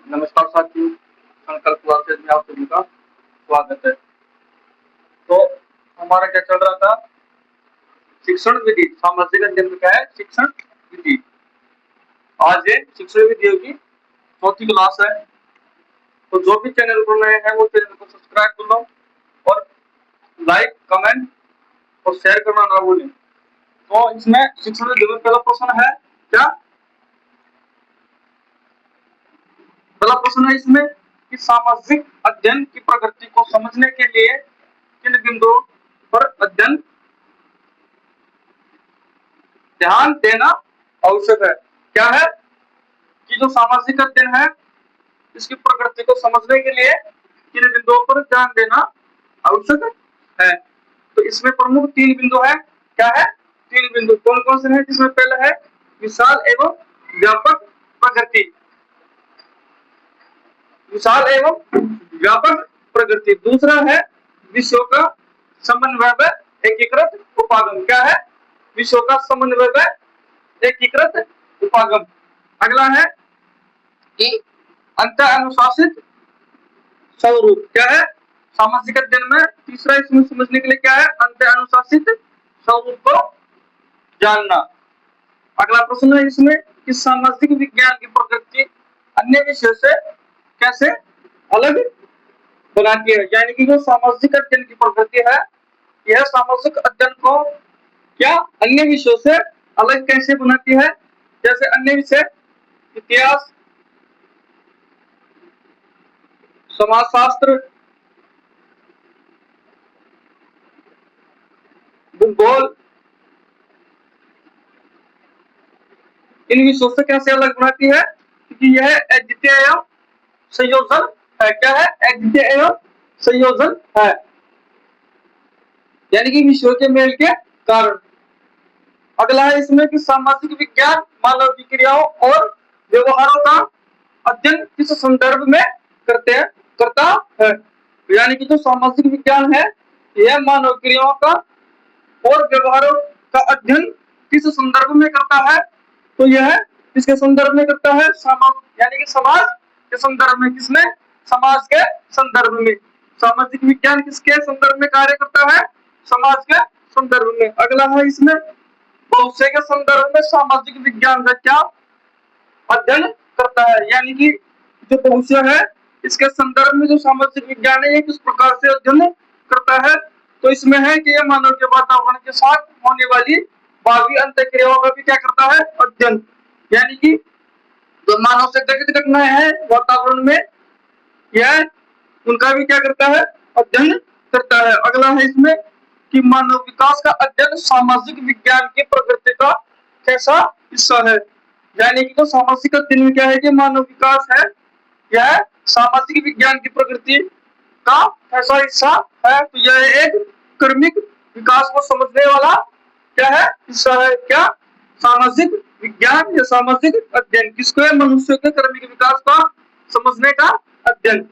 नमस्कार साथियों, संकल्प क्लासेस में आप सभी का स्वागत है। तो हमारा क्या चल रहा था? शिक्षण विधि, सामाजिक अध्ययन में क्या है? शिक्षण विधि। आज ये शिक्षण विधियों की चौथी क्लास है। तो जो भी चैनल पर नए हैं वो चैनल को सब्सक्राइब कर लो और लाइक, कमेंट और शेयर करना ना भूलें। तो इसमें शिक्षण विधि में पहला प्रश्न है क्या? पहला प्रश्न है इसमें कि सामाजिक अध्ययन की प्रकृति को समझने के लिए किन बिंदुओं पर अध्ययन ध्यान देना आवश्यक है। क्या है कि जो सामाजिक अध्ययन है इसकी प्रकृति को समझने के लिए किन बिंदुओं पर ध्यान देना आवश्यक है। तो इसमें प्रमुख तीन बिंदु है। क्या है? तीन बिंदु कौन कौन से हैं? जिसमें पहला है विशाल एवं व्यापक प्रकृति। विशाल एवं व्यापक प्रकृति। दूसरा है विषयों का समन्वय व एकीकृत उपागम। क्या है? विषयों का समन्वय व एकीकृत उपागम। अगला है कि अंत अनुशासित स्वरूप। क्या है? सामाजिक अध्ययन में तीसरा इसमें समझने के लिए क्या है? अंत अनुशासित स्वरूप को जानना। अगला प्रश्न है इसमें कि सामाजिक विज्ञान की प्रकृति अन्य विषयों से कैसे अलग बनाती है। यानी कि जो सामाजिक अध्ययन की प्रकृति है यह सामाजिक अध्ययन को क्या अन्य विषयों से अलग कैसे बनाती है? जैसे अन्य विषय इतिहास, समाजशास्त्र, भूगोल, इन विषयों से कैसे अलग बनाती है? क्योंकि यह अद्वितीय एवं संयोजन है। क्या है? अद्वितीय एवं संयोजन है, यानी कि विषयों के मेल के कारण। अगला है इसमें कि सामाजिक विज्ञान मानव की क्रियाओं और व्यवहारों का अध्ययन किस संदर्भ में करता है। यानी कि जो सामाजिक विज्ञान है यह मानव क्रियाओं का और व्यवहारों का अध्ययन किस संदर्भ में करता है? तो यह किसके संदर्भ में करता है? यानी कि समाज के संदर्भ में। किसमें? समाज के संदर्भ में। सामाजिक विज्ञान किसके संदर्भ में कार्य करता है? समाज के संदर्भ में। अगला है इसमें भविष्य के संदर्भ में सामाजिक विज्ञान का क्या अध्ययन करता है। यानी कि जो भविष्य है इसके संदर्भ में जो सामाजिक विज्ञान है ये किस प्रकार से अध्ययन करता है? तो इसमें है कि यह मानव के वातावरण के साथ होने वाली भावी अंतःक्रियाओं का भी क्या करता है? अध्ययन। यानी कि जो मानव से घटित घटनाएं हैं वातावरण में यह उनका भी क्या करता है? अध्ययन करता है। अगला है इसमें कि मानव विकास का अध्ययन सामाजिक विज्ञान की प्रकृति का कैसा हिस्सा है। यानी कि जो सामाजिक अध्ययन में क्या है कि मानव विकास है यह सामाजिक विज्ञान की प्रकृति का कैसा हिस्सा है। तो यह एक क्रमिक विकास को समझने वाला क्या है? हिस्सा है। क्या? सामाजिक विज्ञान या सामाजिक अध्ययन किसको है? मनुष्य के क्रमिक विकास का समझने का अध्ययन।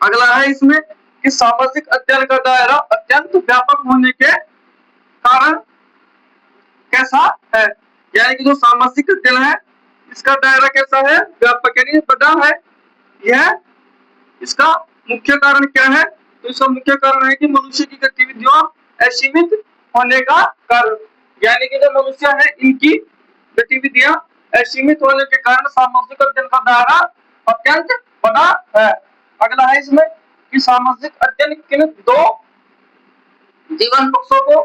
अगला है इसमें कि सामाजिक अध्ययन का दायरा अत्यंत व्यापक होने के कारण कैसा है। यानी कि जो सामाजिक अध्ययन है इसका दायरा कैसा है? व्यापक यानी बड़ा है। यह इसका मुख्य कारण क्या है? तो इसका मुख्य कारण है कि मनुष्य की गतिविधियों असीमित होने का कारण। यानी कि जो मनुष्य है इनकी गतिविधियां असीमित होने के कारण सामाजिक अध्ययन का दायरा अत्यंत बड़ा है। अगला है इसमें कि सामाजिक अध्ययन किन दो जीवन पक्षों को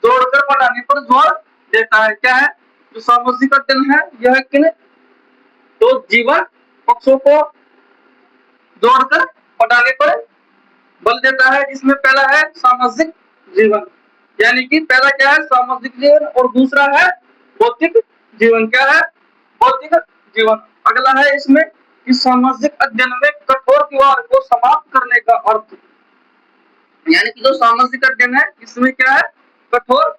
जोड़कर पढ़ाने पर जोर देता है। क्या है? जो सामाजिक अध्ययन है यह किन दो जीवन पक्षों को जोड़कर पढ़ाने पर बल देता है। जिसमें पहला है सामाजिक जीवन। यानी कि पहला क्या है? सामाजिक जीवन और दूसरा है भौतिक जीवन। क्या है? भौतिक जीवन। अगला है इसमें कि सामाजिक अध्ययन में कठोर दीवार को समाप्त करने का अर्थ। यानी कि जो सामाजिक अध्ययन है इसमें क्या है? कठोर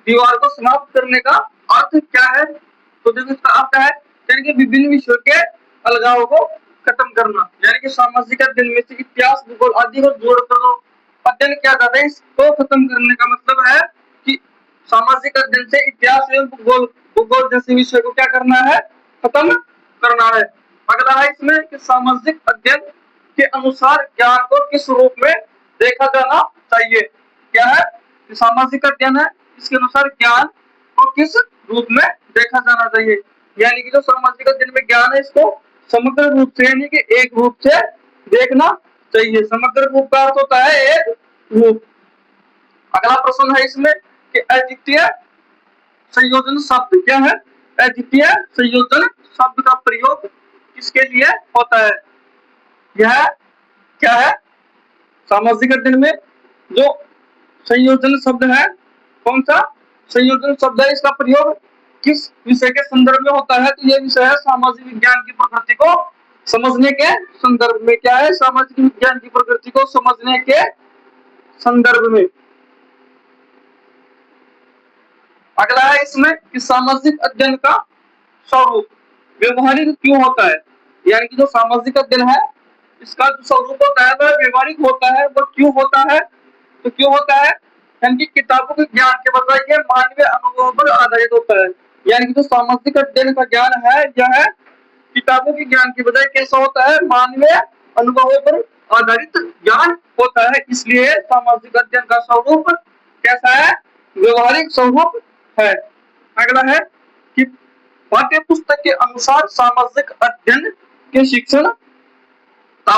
दीवार को समाप्त करने का अर्थ क्या है? तो देखो इसका अर्थ है यानी कि विभिन्न विषयों के अलगाव को खत्म करना। यानी कि सामाजिक अध्ययन में से इतिहास, भूगोल आदि को जोड़कर अध्ययन किया जाता है इसको खत्म करने का मतलब है कि सामाजिक अध्ययन से इतिहास एवं भूगोल जैसे विषय को क्या करना है? खत्म करना है। अगला है इसमें कि सामाजिक अध्ययन के अनुसार ज्ञान को किस रूप में देखा जाना चाहिए। क्या है कि सामाजिक अध्ययन है, इसके अनुसार ज्ञान को किस रूप में देखा जाना चाहिए। यानी कि जो सामाजिक अध्ययन में ज्ञान है इसको समग्र रूप से यानी कि एक रूप से देखना चाहिए। समग्र रूप का अर्थ होता है एक रूप। अगला प्रश्न है इसमें कि अद्वितीय संयोजन शब्द क्या है। अद्वितीय संयोजन शब्द का प्रयोग किसके लिए होता है। यह क्या है सामाजिक अध्ययन में जो संयोजन शब्द है, कौन सा संयोजन शब्द है, इसका प्रयोग किस विषय के संदर्भ में होता है। तो यह विषय है सामाजिक विज्ञान की प्रकृति को समझने के संदर्भ में। क्या है सामाजिक विज्ञान की प्रकृति को समझने के संदर्भ में। अगला है इसमें कि सामाजिक अध्ययन का स्वरूप व्यवहारिक क्यों होता है। यानी कि जो सामाजिक अध्ययन है इसका जो स्वरूप होता है वह व्यवहारिक होता है। वो क्यों होता है, तो क्यों होता है यानी कि किताबों के ज्ञान के बजाय ये मानवीय अनुभवों पर आधारित होता है। यानी कि जो सामाजिक अध्ययन का ज्ञान है यह किताबों के ज्ञान के बजाय कैसा होता है, मानवीय अनुभवों पर आधारित ज्ञान होता है। इसलिए सामाजिक अध्ययन का स्वरूप कैसा है, व्यवहारिक स्वरूप है। अगला है कि पाठ्य पुस्तक के अनुसार सामाजिक अध्ययन के शिक्षण का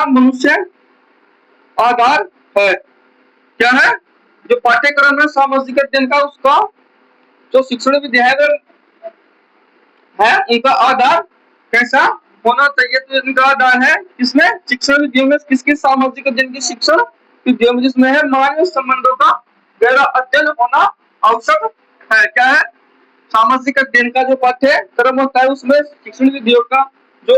मनुष्य आधार है। क्या है जो पाठ्यक्रम है सामाजिक अध्ययन का उसका जो शिक्षण विधि है उनका आधार कैसा होना चाहिए। तो इनका आधार है इसमें शिक्षण विधियों में किस किस सामाजिक अध्ययन की शिक्षण विधियों में जिसमें है मानवीय संबंधों का गहरा अध्ययन होना आवश्यक है। क्या है सामाजिक अध्ययन का जो पाठ्यक्रम होता है उसमें शिक्षण विधियों का जो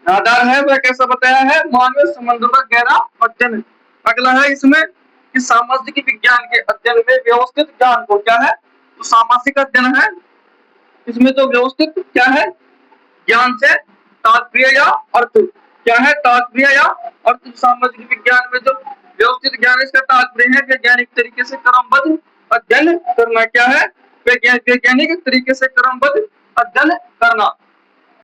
आधार है वह कैसा बताया है, मानवीय संबंधों का गहरा अध्ययन। अगला है इसमें कि सामाजिक विज्ञान के अध्ययन में व्यवस्थित ज्ञान को क्या है, तो सामाजिक अध्ययन है इसमें जो व्यवस्थित क्या है ज्ञान से तात्पर्य या अर्थ। क्या है तात्पर्य या अर्थ। सामाजिक विज्ञान में जो व्यवस्थित ज्ञान इसका तात्पर्य है वैज्ञानिक तरीके से क्रमबद्ध अध्ययन करना। क्या है वैज्ञानिक तरीके से क्रमबद्ध अध्ययन करना।